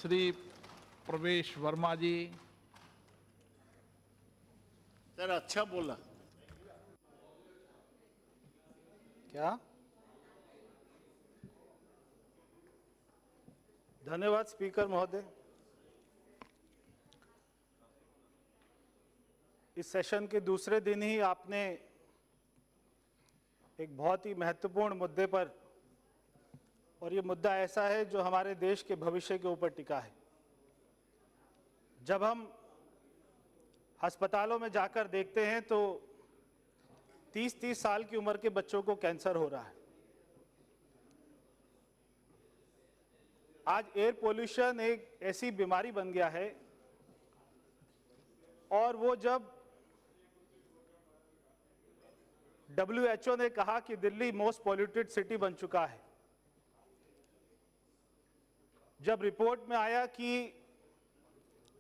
श्री प्रवेश वर्मा जी। सर अच्छा बोला क्या? धन्यवाद स्पीकर महोदय। इस सेशन के दूसरे दिन ही आपने एक बहुत ही महत्वपूर्ण मुद्दे पर, और ये मुद्दा ऐसा है जो हमारे देश के भविष्य के ऊपर टिका है। जब हम अस्पतालों में जाकर देखते हैं तो 30-30 साल की उम्र के बच्चों को कैंसर हो रहा है। आज एयर पोल्यूशन एक ऐसी बीमारी बन गया है, और वो जब WHO ने कहा कि दिल्ली मोस्ट पॉल्यूटेड सिटी बन चुका है, जब रिपोर्ट में आया कि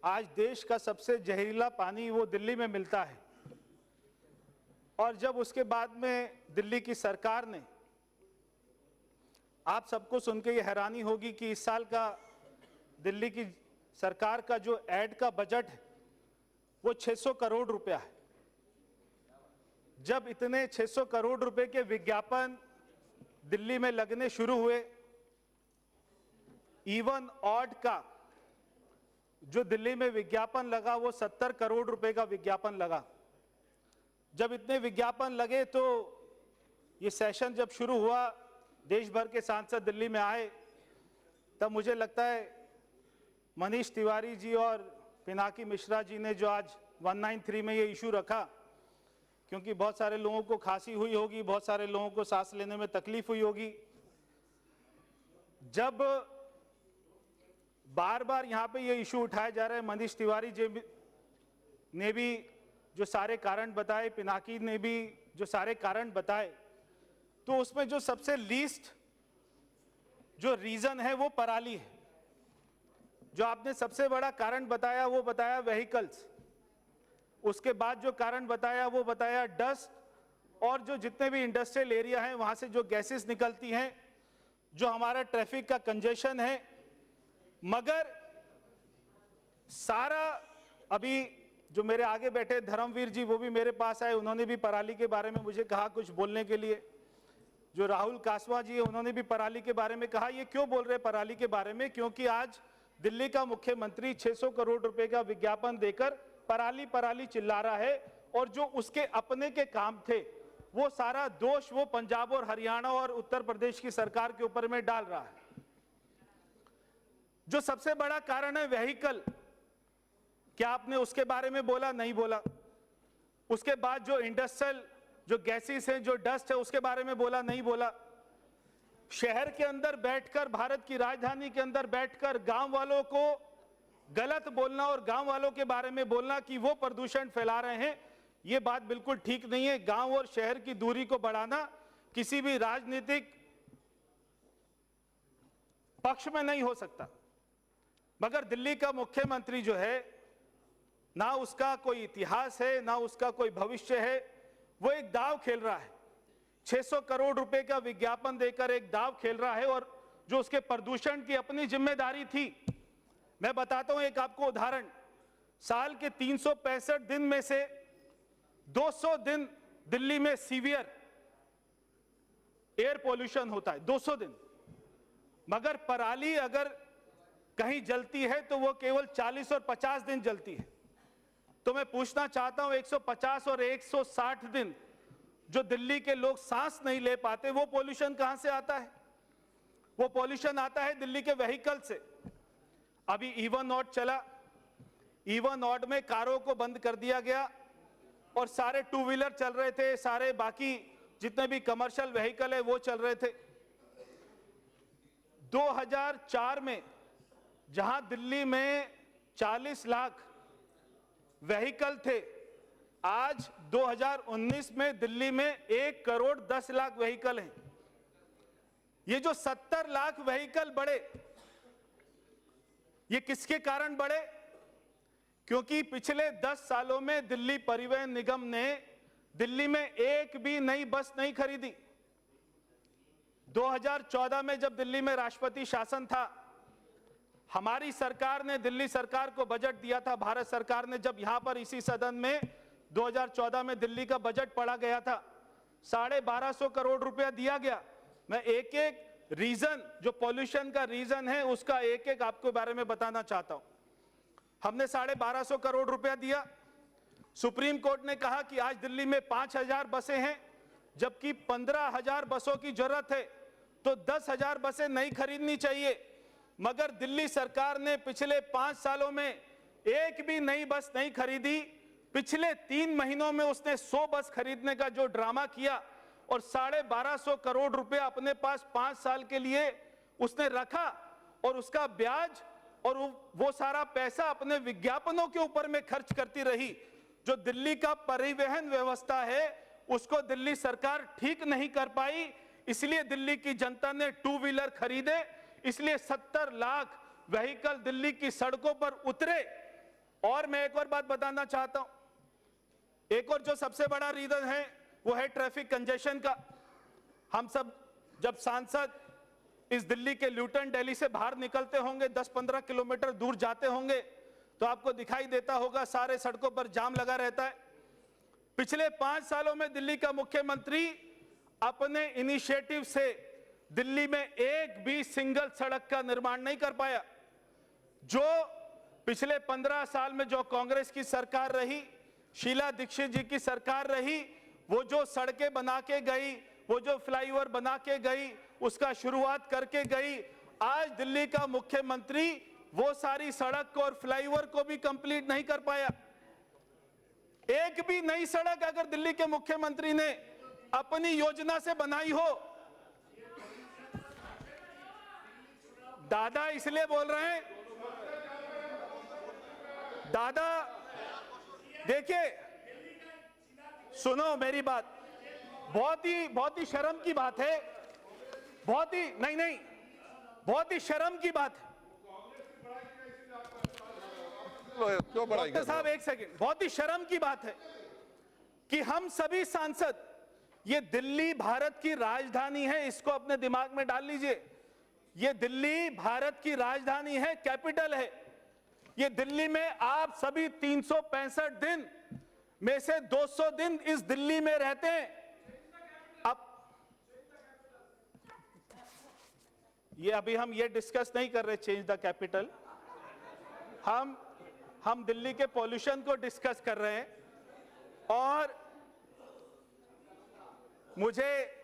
आज देश का सबसे जहरीला पानी वो दिल्ली में मिलता है, और जब उसके बाद में दिल्ली की सरकार ने, आप सबको सुन के ये हैरानी होगी कि इस साल का दिल्ली की सरकार का जो एड का बजट है वो 600 करोड़ रुपया है। जब इतने 600 करोड़ रुपए के विज्ञापन दिल्ली में लगने शुरू हुए, इवन ऑड का जो दिल्ली में विज्ञापन लगा वो 70 करोड़ रुपए का विज्ञापन लगा। जब इतने विज्ञापन लगे तो ये सेशन जब शुरू हुआ, देश भर के सांसद दिल्ली में आए, तब मुझे लगता है मनीष तिवारी जी और पिनाकी मिश्रा जी ने जो आज 193 में ये इशू रखा, क्योंकि बहुत सारे लोगों को खांसी हुई होगी, बहुत सारे लोगों को सांस लेने में तकलीफ हुई होगी। जब बार बार यहाँ पे ये इशू उठाया जा रहा है, मनीष तिवारी जी ने भी जो सारे कारण बताए, पिनाकी ने भी जो सारे कारण बताए, तो उसमें जो सबसे लीस्ट जो रीजन है वो पराली है। जो आपने सबसे बड़ा कारण बताया वो बताया व्हीकल्स, उसके बाद जो कारण बताया वो बताया डस्ट, और जो जितने भी इंडस्ट्रियल एरिया हैं वहां से जो गैसेस निकलती हैं, जो हमारा ट्रैफिक का कंजेशन है। मगर सारा, अभी जो मेरे आगे बैठे धर्मवीर जी वो भी मेरे पास आए, उन्होंने भी पराली के बारे में मुझे कहा कुछ बोलने के लिए। जो राहुल कासवा जी है उन्होंने भी पराली के बारे में कहा। ये क्यों बोल रहे पराली के बारे में? क्योंकि आज दिल्ली का मुख्यमंत्री 600 करोड़ रुपए का विज्ञापन देकर पराली पराली चिल्ला रहा है, और जो उसके अपने के काम थे वो सारा दोष वो पंजाब और हरियाणा और उत्तर प्रदेश की सरकार के ऊपर में डाल रहा है। जो सबसे बड़ा कारण है व्हीकल, क्या आपने उसके बारे में बोला? नहीं बोला। उसके बाद जो इंडस्ट्रियल जो गैसेस है, जो डस्ट है, उसके बारे में बोला? नहीं बोला। शहर के अंदर बैठकर, भारत की राजधानी के अंदर बैठकर गांव वालों को गलत बोलना और गांव वालों के बारे में बोलना कि वो प्रदूषण फैला रहे हैं, ये बात बिल्कुल ठीक नहीं है। गांव और शहर की दूरी को बढ़ाना किसी भी राजनीतिक पक्ष में नहीं हो सकता। मगर दिल्ली का मुख्यमंत्री जो है, ना उसका कोई इतिहास है, ना उसका कोई भविष्य है, वो एक दांव खेल रहा है। 600 करोड़ रुपए का विज्ञापन देकर एक दांव खेल रहा है, और जो उसके प्रदूषण की अपनी जिम्मेदारी थी। मैं बताता हूं एक आपको उदाहरण। साल के 365 दिन में से 200 दिन दिल्ली में सीवियर एयर पोल्यूशन होता है, 200 दिन। मगर पराली अगर कहीं जलती है तो वो केवल 40 और 50 दिन जलती है। तो मैं पूछना चाहता हूं, 150 और 160 दिन जो दिल्ली के लोग सांस नहीं ले पाते, वो पोल्यूशन कहां से आता है? वो पोल्यूशन आता है दिल्ली के व्हीकल से। अभी इवन ऑड चला, इवन ऑड में कारों को बंद कर दिया गया और सारे टू व्हीलर चल रहे थे, सारे बाकी जितने भी कमर्शियल व्हीकल है वो चल रहे थे। 2004 में जहां दिल्ली में 40 लाख व्हीकल थे, आज 2019 में दिल्ली में 1 करोड़ 10 लाख व्हीकल हैं। ये जो 70 लाख व्हीकल बढ़े, ये किसके कारण बढ़े? क्योंकि पिछले 10 सालों में दिल्ली परिवहन निगम ने दिल्ली में एक भी नई बस नहीं खरीदी। 2014 में जब दिल्ली में राष्ट्रपति शासन था, हमारी सरकार ने दिल्ली सरकार को बजट दिया था। भारत सरकार ने जब यहां पर इसी सदन में 2014 में दिल्ली का बजट पढ़ा गया था, 1250 करोड़ रुपया दिया गया। मैं एक एक रीजन, जो पॉल्यूशन का रीजन है, उसका एक एक आपको बारे में बताना चाहता हूं। हमने 1250 करोड़ रुपया दिया। सुप्रीम कोर्ट ने कहा कि आज दिल्ली में 5000 बसें हैं, जबकि 15000 बसों की जरूरत है, तो 10,000 बसें नहीं खरीदनी चाहिए। मगर दिल्ली सरकार ने पिछले 5 सालों में एक भी नई बस नहीं खरीदी। पिछले 3 महीनों में उसने 100 बस खरीदने का जो ड्रामा किया और 1250 करोड़ रुपया अपने पास 5 साल के लिए उसने रखा, और उसका ब्याज और वो सारा पैसा अपने विज्ञापनों के ऊपर में खर्च करती रही। जो दिल्ली का परिवहन व्यवस्था है उसको दिल्ली सरकार ठीक नहीं कर पाई, इसलिए दिल्ली की जनता ने 2 व्हीलर खरीदे, इसलिए 70 लाख व्हीकल दिल्ली की सड़कों पर उतरे। और मैं एक और बात बताना चाहता हूं, एक और जो सबसे बड़ा रीजन है वो है ट्रैफिक कंजेशन का। हम सब जब सांसद इस दिल्ली के ल्यूटन दिल्ली से बाहर निकलते होंगे, 10-15 किलोमीटर दूर जाते होंगे, तो आपको दिखाई देता होगा सारे सड़कों पर जाम लगा रहता है। पिछले 5 सालों में दिल्ली का मुख्यमंत्री अपने इनिशिएटिव से दिल्ली में एक भी सिंगल सड़क का निर्माण नहीं कर पाया। जो पिछले 15 साल में जो कांग्रेस की सरकार रही, शीला दीक्षित जी की सरकार रही, वो जो सड़कें बना के गई, वो जो फ्लाईओवर बना के गई, उसका शुरुआत करके गई, आज दिल्ली का मुख्यमंत्री वो सारी सड़क और फ्लाईओवर को भी कंप्लीट नहीं कर पाया। एक भी नई सड़क अगर दिल्ली के मुख्यमंत्री ने अपनी योजना से बनाई हो, दादा इसलिए बोल रहे हैं, दादा देखिए, सुनो मेरी बात, बहुत ही शर्म की बात है, बहुत ही शर्म की बात है। क्यों बढ़ाई डॉक्टर साहब एक सेकंड, बहुत ही शर्म की बात है कि हम सभी सांसद, ये दिल्ली भारत की राजधानी है, इसको अपने दिमाग में डाल लीजिए। ये दिल्ली भारत की राजधानी है, कैपिटल है। ये दिल्ली में आप सभी 365 दिन में से 200 दिन इस दिल्ली में रहते हैं। अब ये अभी हम ये डिस्कस नहीं कर रहे चेंज द कैपिटल, हम दिल्ली के पॉल्यूशन को डिस्कस कर रहे हैं। और मुझे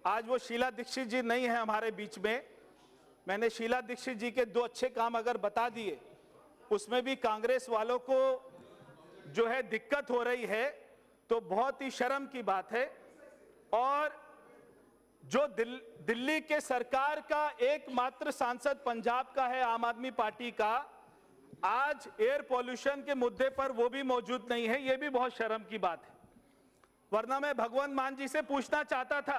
आज वो शीला दीक्षित जी नहीं है हमारे बीच में, मैंने शीला दीक्षित जी के 2 अच्छे काम अगर बता दिए, उसमें भी कांग्रेस वालों को जो है दिक्कत हो रही है, तो बहुत ही शर्म की बात है। और जो दिल्ली के सरकार का एकमात्र सांसद पंजाब का है, आम आदमी पार्टी का, आज एयर पॉल्यूशन के मुद्दे पर वो भी मौजूद नहीं है, ये भी बहुत शर्म की बात है। वरना मैं भगवंत मान जी से पूछना चाहता था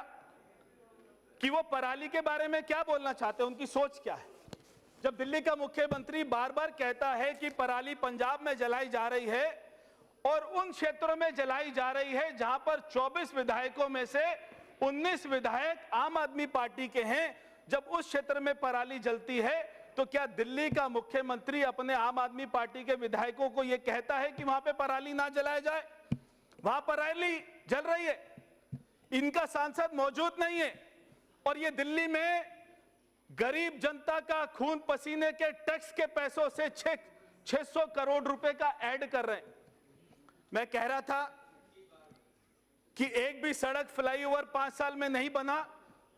कि वो पराली के बारे में क्या बोलना चाहते हैं, उनकी सोच क्या है। जब दिल्ली का मुख्यमंत्री बार बार कहता है कि पराली पंजाब में जलाई जा रही है और उन क्षेत्रों में जलाई जा रही है जहां पर 24 विधायकों में से 19 विधायक आम आदमी पार्टी के हैं, जब उस क्षेत्र में पराली जलती है, तो क्या दिल्ली का मुख्यमंत्री अपने आम आदमी पार्टी के विधायकों को यह कहता है कि वहां पे पराली ना जलाया जाए? वहां पराली जल रही है, इनका सांसद मौजूद नहीं है, और ये दिल्ली में गरीब जनता का खून पसीने के टैक्स के पैसों से 600 करोड़ रुपए का ऐड कर रहे हैं। मैं कह रहा था कि एक भी सड़क फ्लाईओवर 5 साल में नहीं बना,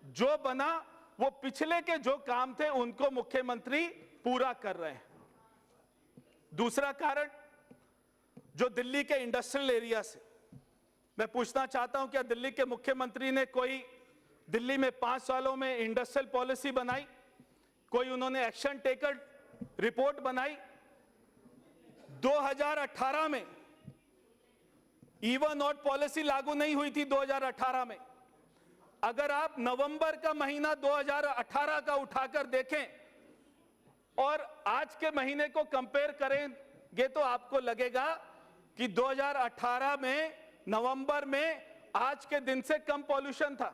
जो बना वो पिछले के जो काम थे उनको मुख्यमंत्री पूरा कर रहे हैं। दूसरा कारण, जो दिल्ली के इंडस्ट्रियल एरिया से, मैं पूछना चाहता हूं, क्या दिल्ली के मुख्यमंत्री ने कोई दिल्ली में 5 सालों में इंडस्ट्रियल पॉलिसी बनाई? कोई उन्होंने एक्शन टेकर रिपोर्ट बनाई? 2018 में ईवन आउट पॉलिसी लागू नहीं हुई थी 2018 में। अगर आप नवंबर का महीना 2018 का उठाकर देखें और आज के महीने को कंपेयर करेंगे तो आपको लगेगा कि 2018 में नवंबर में आज के दिन से कम पॉल्यूशन था।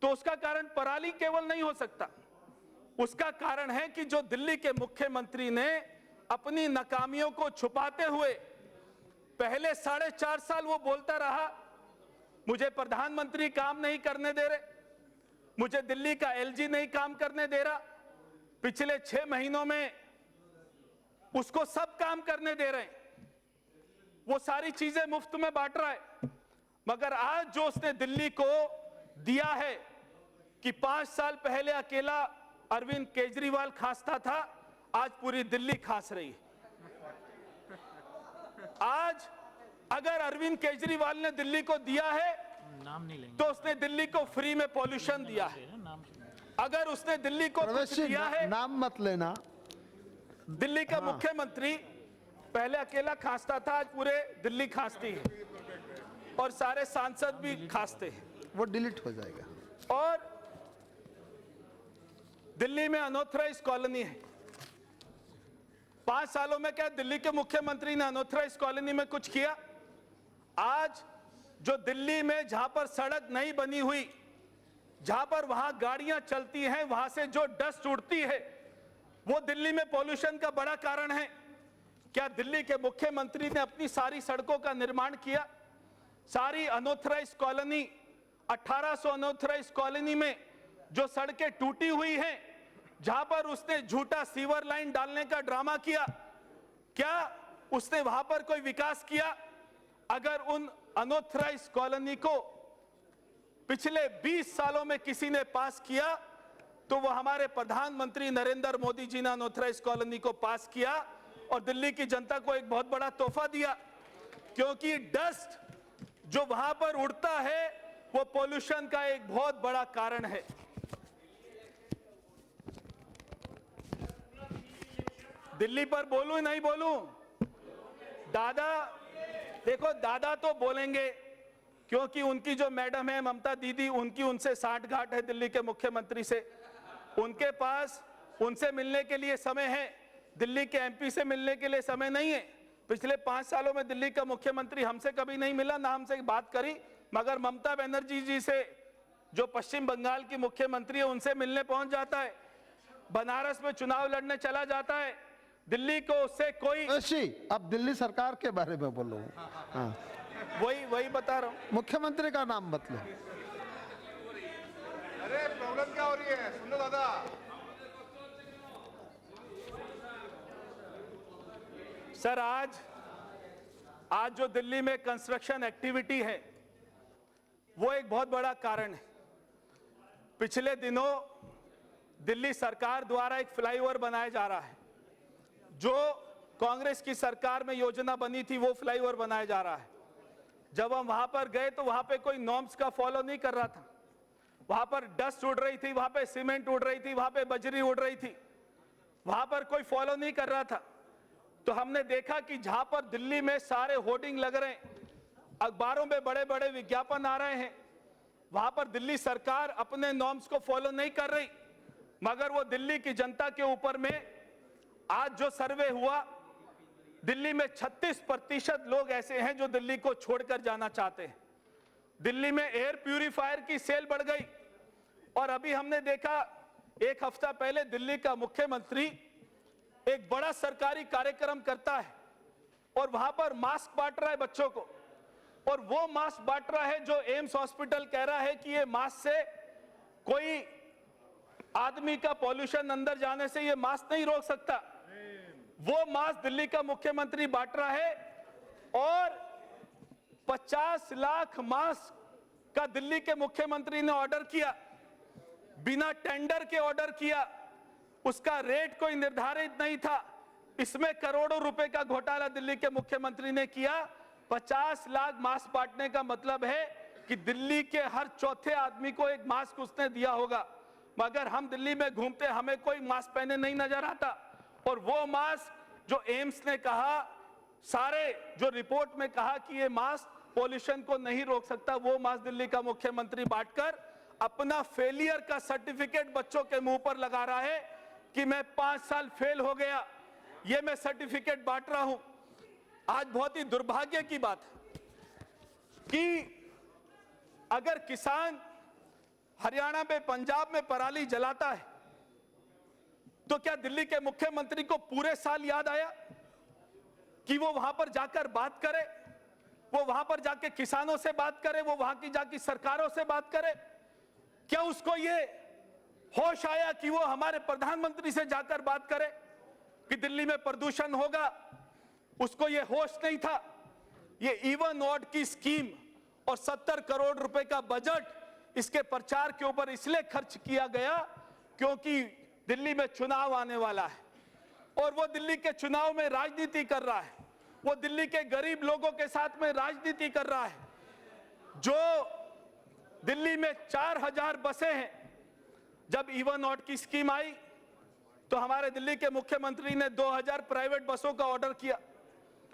तो उसका कारण पराली केवल नहीं हो सकता, उसका कारण है कि जो दिल्ली के मुख्यमंत्री ने अपनी नाकामियों को छुपाते हुए पहले 4.5 साल वो बोलता रहा, मुझे प्रधानमंत्री काम नहीं करने दे रहे, मुझे दिल्ली का एलजी नहीं काम करने दे रहा। पिछले 6 महीनों में उसको सब काम करने दे रहे हैं, वो सारी चीजें मुफ्त में बांट रहा है। मगर आज जो उसने दिल्ली को दिया है कि 5 साल पहले अकेला अरविंद केजरीवाल खांसता था, आज पूरी दिल्ली खांस रही है। आज अगर अरविंद केजरीवाल ने दिल्ली को दिया है तो उसने दिल्ली को फ्री में पॉल्यूशन दिया है। अगर उसने दिल्ली को कुछ दिया है, नाम मत लेना। दिल्ली का मुख्यमंत्री पहले अकेला खांसता था, आज पूरे दिल्ली खांसती है और सारे सांसद भी खांसते हैं। वो डिलीट हो जाएगा। और दिल्ली में अनऑथराइज्ड कॉलोनी है। 5 सालों में क्या दिल्ली के मुख्यमंत्री ने अनऑथराइज्ड कॉलोनी में कुछ किया? आज जो दिल्ली में जहां पर सड़क नहीं बनी हुई, जहां पर वहां गाड़ियां चलती हैं, वहां से जो डस्ट उड़ती है, वो दिल्ली में पॉल्यूशन का बड़ा कारण है। क्या दिल्ली के मुख्यमंत्री ने अपनी सारी सड़कों का निर्माण किया? सारी अनऑथराइज्ड कॉलोनी, 1800 अनऑथराइज्ड कॉलोनी में जो सड़कें टूटी हुई हैं, जहां पर उसने झूठा सीवर लाइन डालने का ड्रामा किया, क्या उसने वहां पर कोई विकास किया? अगर उन अनऑथराइज्ड कॉलोनी को पिछले 20 सालों में किसी ने पास किया तो वो हमारे प्रधानमंत्री नरेंद्र मोदी जी ने अनऑथराइज्ड कॉलोनी को पास किया और दिल्ली की जनता को एक बहुत बड़ा तोहफा दिया, क्योंकि डस्ट जो वहां पर उड़ता है वो पोल्यूशन का एक बहुत बड़ा कारण है। दिल्ली पर बोलूं नहीं बोलूं? दादा, देखो दादा तो बोलेंगे क्योंकि उनकी जो मैडम है ममता दीदी, उनकी उनसे साठगांठ है दिल्ली के मुख्यमंत्री से। उनके पास उनसे मिलने के लिए समय है, दिल्ली के एमपी से मिलने के लिए समय नहीं है। पिछले 5 सालों में दिल्ली का मुख्यमंत्री हमसे कभी नहीं मिला, ना हमसे बात करी। मगर ममता बनर्जी जी से, जो पश्चिम बंगाल की मुख्यमंत्री है, उनसे मिलने पहुंच जाता है। बनारस में चुनाव लड़ने चला जाता है। दिल्ली को उससे कोई अब दिल्ली सरकार के बारे में बोलो। हाँ, वही बता रहा हूं। मुख्यमंत्री का नाम मत लो। अरे प्रॉब्लम क्या हो रही है, सुन लो दादा। सर, आज जो दिल्ली में कंस्ट्रक्शन एक्टिविटी है वो एक बहुत बड़ा कारण है। पिछले दिनों दिल्ली सरकार द्वारा एक फ्लाईओवर बनाया जा रहा है। जो कांग्रेस की सरकार में योजना बनी थी वो फ्लाईओवर बनाया जा रहा है। जब हम वहां पर गए तो वहां पे कोई नॉर्म्स का फॉलो नहीं कर रहा था। वहां पर डस्ट उड़ रही थी, वहां पे सीमेंट उड़ रही थी, वहां पे बजरी उड़ रही थी, वहां पर कोई फॉलो नहीं कर रहा था। तो हमने देखा कि जहां पर दिल्ली में सारे होर्डिंग लग रहे हैं, अखबारों में बड़े बड़े विज्ञापन आ रहे हैं, वहां पर दिल्ली सरकार अपने नॉर्म्स को फॉलो नहीं कर रही। मगर वो दिल्ली की जनता के ऊपर में आज जो सर्वे हुआ, दिल्ली में 36% लोग ऐसे हैं जो दिल्ली को छोड़कर जाना चाहते हैं। दिल्ली में एयर प्यूरिफायर की सेल बढ़ गई। और अभी हमने देखा 1 हफ्ता पहले दिल्ली का मुख्यमंत्री एक बड़ा सरकारी कार्यक्रम करता है और वहां पर मास्क बांट रहा है बच्चों को। और वो मास्क बांट रहा है जो एम्स हॉस्पिटल कह रहा है कि ये मास्क से कोई आदमी का पॉल्यूशन अंदर जाने से ये मास्क नहीं रोक सकता। वो मास्क दिल्ली का मुख्यमंत्री बांट रहा है और 50 लाख मास्क का दिल्ली के मुख्यमंत्री ने ऑर्डर किया, बिना टेंडर के ऑर्डर किया। उसका रेट कोई निर्धारित नहीं था। इसमें करोड़ों रुपए का घोटाला दिल्ली के मुख्यमंत्री ने किया। 50 लाख मास्क बांटने का मतलब है कि दिल्ली के हर चौथे आदमी को एक मास्क उसने दिया होगा। मगर हम दिल्ली में घूमते, हमें कोई मास्क पहने नहीं नजर आता। और वो मास्क जो एम्स ने कहा, सारे जो रिपोर्ट में कहा कि ये मास्क पॉल्यूशन को नहीं रोक सकता, वो मास्क दिल्ली का मुख्यमंत्री बांटकर अपना फेलियर का सर्टिफिकेट बच्चों के मुंह पर लगा रहा है कि मैं 5 साल फेल हो गया, ये मैं सर्टिफिकेट बांट रहा हूं। आज बहुत ही दुर्भाग्य की बात है कि अगर किसान हरियाणा में, पंजाब में पराली जलाता है तो क्या दिल्ली के मुख्यमंत्री को पूरे साल याद आया कि वो वहां पर जाकर बात करे, वो वहां पर जाके किसानों से बात करे, वो वहां की जाके सरकारों से बात करे? क्या उसको ये होश आया कि वो हमारे प्रधानमंत्री से जाकर बात करे कि दिल्ली में प्रदूषण होगा? उसको ये होश नहीं था। ये इवन ऑड की स्कीम और 70 करोड़ रुपए का बजट इसके प्रचार के ऊपर इसलिए खर्च किया गया क्योंकि दिल्ली में चुनाव आने वाला है और वो दिल्ली के चुनाव में राजनीति कर रहा है, वो दिल्ली के गरीब लोगों के साथ में राजनीति कर रहा है। जो दिल्ली में 4000 बसें हैं, जब इवन ऑड की स्कीम आई तो हमारे दिल्ली के मुख्यमंत्री ने 2000 प्राइवेट बसों का ऑर्डर किया।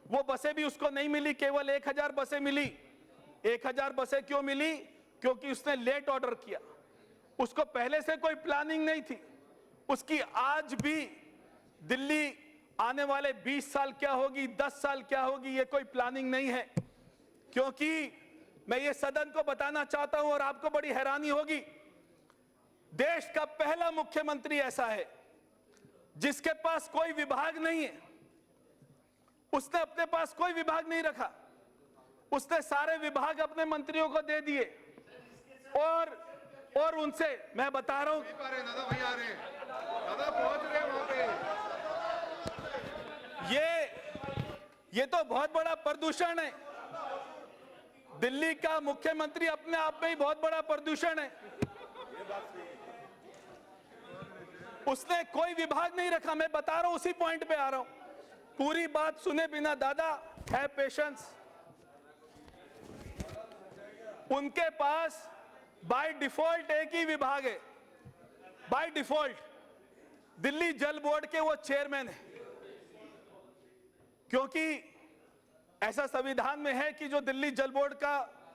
वो बसें भी उसको नहीं मिली, केवल 1000 बसें मिली। 1000 बसें क्यों मिली? क्योंकि उसने लेट ऑर्डर किया, उसको पहले से कोई प्लानिंग नहीं थी। उसकी आज भी दिल्ली आने वाले 20 साल क्या होगी, 10 साल क्या होगी, ये कोई प्लानिंग नहीं है। क्योंकि मैं ये सदन को बताना चाहता हूं और आपको बड़ी हैरानी होगी, देश का पहला मुख्यमंत्री ऐसा है जिसके पास कोई विभाग नहीं है। उसने अपने पास कोई विभाग नहीं रखा, उसने सारे विभाग अपने मंत्रियों को दे दिए और उनसे, मैं बता रहा हूं, दादा भाई आ रहे हैं, दादा पहुंच रहे हैं वहां पे। ये तो बहुत बड़ा प्रदूषण है। दिल्ली का मुख्यमंत्री अपने आप में ही बहुत बड़ा प्रदूषण है। उसने कोई विभाग नहीं रखा। मैं बता रहा हूं, उसी पॉइंट पे आ रहा हूं। पूरी बात सुने बिना दादा, है पेशेंस। उनके पास बाय डिफॉल्ट एक ही विभाग है, बाय डिफॉल्ट दिल्ली जल बोर्ड के वो चेयरमैन है, क्योंकि ऐसा संविधान में है कि जो दिल्ली जल बोर्ड का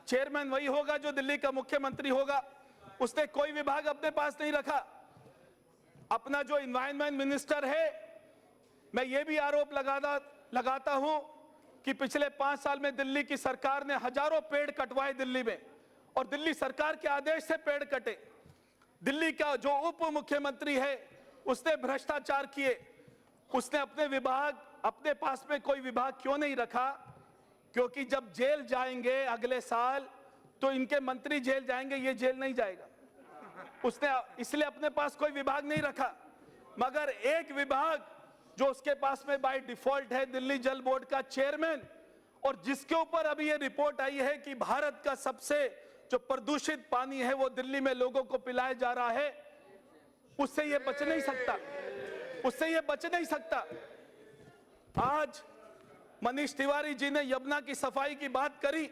चेयरमैन वही होगा जो दिल्ली का मुख्यमंत्री होगा। उसने कोई विभाग अपने पास नहीं रखा। अपना जो एनवायरनमेंट मिनिस्टर है, मैं ये भी आरोप लगाता हूं कि पिछले 5 साल में दिल्ली की सरकार ने हजारों पेड़ कटवाए दिल्ली में, और दिल्ली सरकार के आदेश से पेड़ कटे। दिल्ली का जो उप मुख्यमंत्री है उसने भ्रष्टाचार किए। उसने अपने विभाग, अपने पास में कोई विभाग क्यों नहीं रखा? क्योंकि जब जेल जाएंगे अगले साल तो इनके मंत्री जेल जाएंगे, ये जेल नहीं जाएगा। उसने इसलिए अपने पास कोई विभाग नहीं रखा। मगर एक विभाग जो उसके पास में बाय डिफॉल्ट है, दिल्ली जल बोर्ड का चेयरमैन, और जिसके ऊपर अभी ये रिपोर्ट आई है कि भारत का सबसे जो प्रदूषित पानी है वो दिल्ली में लोगों को पिलाया जा रहा है, उससे ये बच नहीं सकता, उससे ये बच नहीं सकता। आज मनीष तिवारी जी ने यमुना की सफाई की बात करी।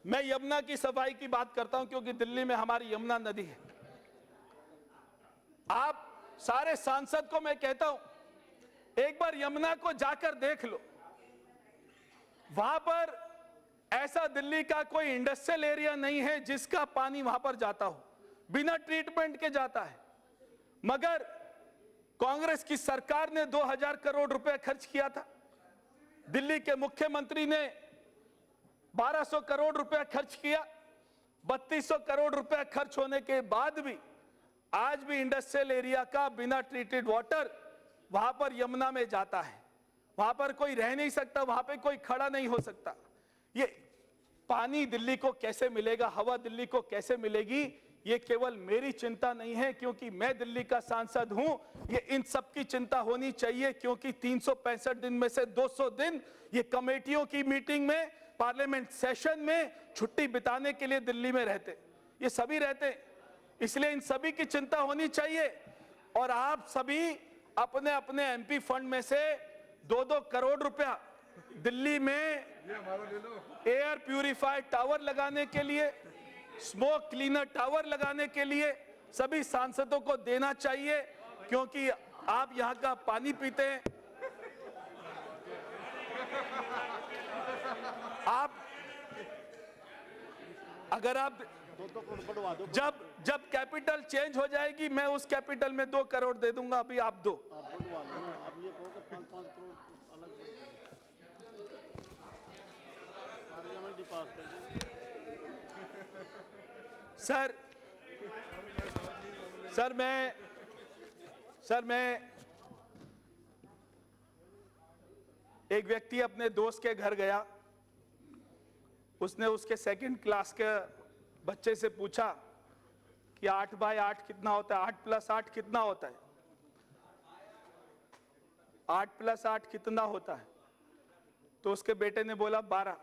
मैं यमुना की सफाई की बात करता हूं क्योंकि दिल्ली में हमारी यमुना नदी है। आप सारे सांसद को मैं कहता हूं, एक बार यमुना को जाकर देख लो। वहां पर ऐसा दिल्ली का कोई इंडस्ट्रियल एरिया नहीं है जिसका पानी वहां पर जाता हो, बिना ट्रीटमेंट के जाता है। मगर कांग्रेस की सरकार ने 2000 करोड़ रुपए खर्च किया था। दिल्ली के मुख्यमंत्री ने 1200 करोड़ रुपए खर्च किया। 3200 करोड़ रुपए खर्च होने के बाद भी आज भी इंडस्ट्रियल एरिया का बिना ट्रीटेड वाटर वहां पर यमुना में जाता है। वहां पर कोई रह नहीं सकता, वहां पे कोई खड़ा नहीं हो सकता। ये पानी दिल्ली को कैसे मिलेगा, हवा दिल्ली को कैसे मिलेगी, ये केवल मेरी चिंता नहीं है क्योंकि मैं दिल्ली का सांसद हूं। ये इन सब की चिंता होनी चाहिए क्योंकि 365 दिन में से 200 दिन ये कमेटियों की मीटिंग में, पार्लियामेंट सेशन में छुट्टी बिताने के लिए दिल्ली में रहते, ये सभी रहते। इसलिए इन सभी की चिंता होनी चाहिए। और आप सभी अपने अपने एमपी फंड में से 2-2 करोड़ रुपया दिल्ली में एयर प्यूरिफायर टावर लगाने के लिए, स्मोक क्लीनर टावर लगाने के लिए सभी सांसदों को देना चाहिए, क्योंकि आप यहां का पानी पीते हैं। आप अगर आप जब कैपिटल चेंज हो जाएगी, मैं उस कैपिटल में 2 करोड़ दे दूंगा, अभी आप दो। सर, सर मैं एक व्यक्ति अपने दोस्त के घर गया, उसने उसके सेकंड क्लास के बच्चे से पूछा कि 8 बाय 8 कितना होता है, 8 + 8 कितना होता है, 8 + 8 कितना होता है? तो उसके बेटे ने बोला 12।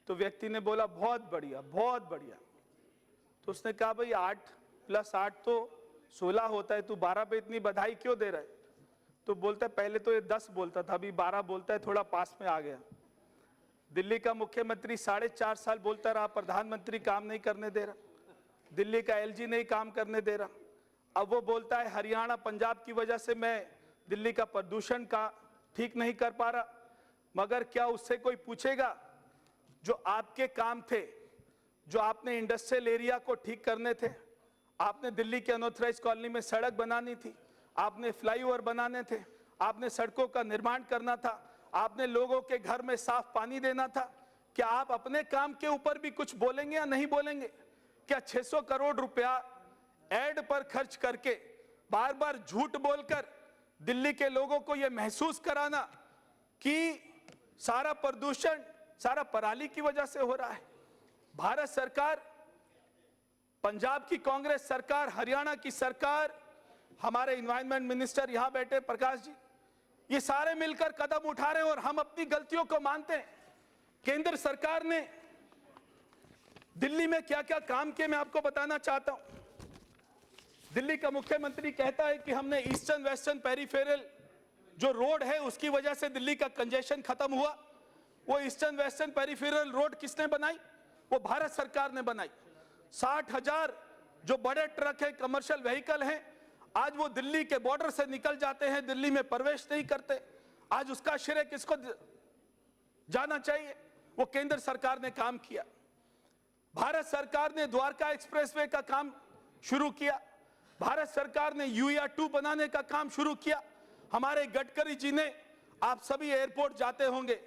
तो व्यक्ति ने बोला बहुत बढ़िया, बहुत बढ़िया। तो उसने कहा भाई 8 + 8 तो 16 होता है, तू 12 पे इतनी बधाई क्यों दे रहा है? तो बोलता है पहले तो ये 10 बोलता था, अभी 12 बोलता है, थोड़ा पास में आ गया। दिल्ली का मुख्यमंत्री 4.5 साल बोलता रहा, प्रधानमंत्री काम नहीं करने दे रहा, दिल्ली का एलजी नहीं काम करने दे रहा। अब वो बोलता है हरियाणा पंजाब की वजह से मैं दिल्ली का प्रदूषण का ठीक नहीं कर पा रहा। मगर क्या उससे कोई पूछेगा जो आपके काम थे, जो आपने इंडस्ट्रियल एरिया को ठीक करने थे, आपने दिल्ली के अनऑथराइज्ड कॉलोनी में सड़क बनानी थी, आपने फ्लाईओवर बनाने थे, आपने सड़कों का निर्माण करना था, आपने लोगों के घर में साफ पानी देना था। क्या आप अपने काम के ऊपर भी कुछ बोलेंगे या नहीं बोलेंगे? क्या 600 करोड़ रुपया एड पर खर्च करके बार बार झूठ बोलकर दिल्ली के लोगों को यह महसूस कराना कि सारा प्रदूषण सारा पराली की वजह से हो रहा है? भारत सरकार, पंजाब की कांग्रेस सरकार, हरियाणा की सरकार, हमारे एनवायरनमेंट मिनिस्टर यहां बैठे प्रकाश जी, ये सारे मिलकर कदम उठा रहे हैं और हम अपनी गलतियों को मानते हैं। केंद्र सरकार ने दिल्ली में क्या क्या काम किए मैं आपको बताना चाहता हूं। दिल्ली का मुख्यमंत्री कहता है कि हमने ईस्टर्न वेस्टर्न पेरिफेरल जो रोड है उसकी वजह से दिल्ली का कंजेशन खत्म हुआ। वो ईस्टर्न वेस्टर्न पेरिफेरल रोड किसने बनाई? वो भारत सरकार ने बनाई। 60,000 जो बड़े ट्रक है, कमर्शियल व्हीकल हैं, आज वो दिल्ली के बॉर्डर से निकल जाते हैं, दिल्ली में प्रवेश नहीं करते। आज उसका श्रेय किसको जाना चाहिए? वो केंद्र सरकार ने काम किया। भारत सरकार ने द्वारका एक्सप्रेसवे का काम शुरू किया। भारत सरकार ने यूया 2 बनाने का काम शुरू किया। हमारे गडकरी जी ने, आप सभी एयरपोर्ट जाते होंगे,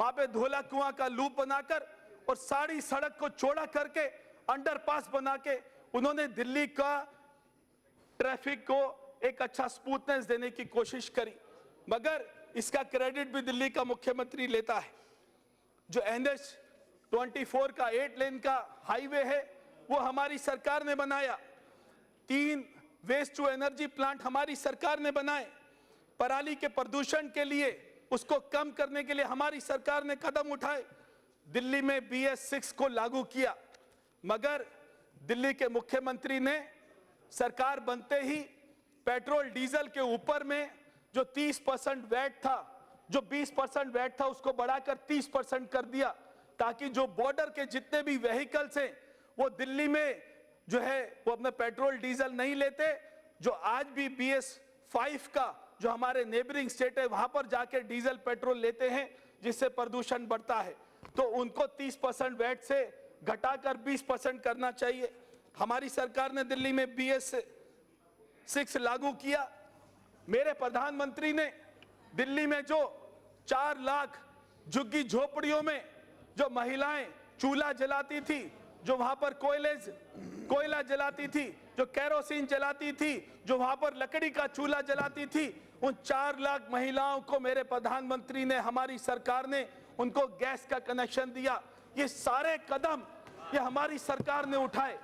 वहां पे धोला कुआं का लूप बनाकर और सारी सड़क को चौड़ा करके अंडरपास बना के उन्होंने दिल्ली का ट्रैफिक को एक अच्छा स्मूथनेस देने की कोशिश करी। मगर इसका क्रेडिट भी दिल्ली का मुख्यमंत्री लेता है। जो NH 24 का 8 लेन का हाईवे है वो हमारी सरकार ने बनाया। 3 वेस्ट टू एनर्जी प्लांट हमारी सरकार ने बनाए। पराली के प्रदूषण के लिए, उसको कम करने के लिए हमारी सरकार ने कदम उठाए। दिल्ली में BS6 को लागू किया। मगर दिल्ली के मुख्यमंत्री ने सरकार बनते ही पेट्रोल डीजल के ऊपर में जो 30% वैट था, जो 20% वैट था, उसको बढ़ाकर 30% कर दिया, ताकि जो बॉर्डर के जितने भी व्हीकल्स हैं वो दिल्ली में जो है वो अपना पेट्रोल डीजल नहीं लेते। जो आज भी BS5 का जो हमारे नेबरिंग स्टेट है वहां पर जाके डीजल पेट्रोल लेते हैं, जिससे प्रदूषण बढ़ता है, तो उनको 30% वैट से घटाकर 20% करना चाहिए। हमारी सरकार ने दिल्ली में BS6 लागू किया। मेरे प्रधानमंत्री ने दिल्ली में जो 4 लाख झुग्गी झोपड़ियों में जो महिलाएं चूल्हा जलाती थी, जो वहां पर कोयला जलाती थी, जो केरोसिन जलाती थी, जो वहां पर लकड़ी का चूल्हा जलाती थी, उन 4 लाख महिलाओं को मेरे प्रधानमंत्री ने, हमारी सरकार ने उनको गैस का कनेक्शन दिया। ये सारे कदम ये हमारी सरकार ने उठाए,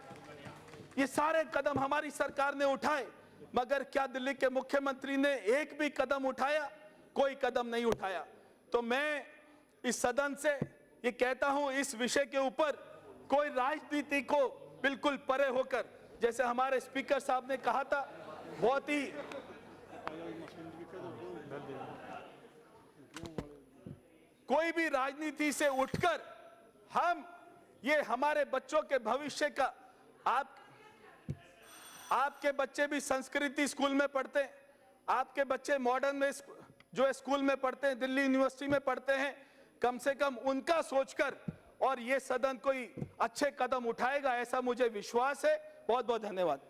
ये सारे कदम हमारी सरकार ने उठाए। मगर क्या दिल्ली के मुख्यमंत्री ने एक भी कदम उठाया? कोई कदम नहीं उठाया। तो मैं इस सदन से ये कहता हूं, इस विषय के ऊपर कोई राजनीति को बिल्कुल परे होकर, जैसे हमारे स्पीकर साहब ने कहा था, बहुत ही कोई भी राजनीति से उठकर हम ये हमारे बच्चों के भविष्य का, आपके बच्चे भी संस्कृति स्कूल में पढ़ते हैं, आपके बच्चे मॉडर्न में जो स्कूल में पढ़ते हैं, दिल्ली यूनिवर्सिटी में पढ़ते हैं, कम से कम उनका सोचकर और ये सदन कोई अच्छे कदम उठाएगा, ऐसा मुझे विश्वास है। बहुत बहुत धन्यवाद।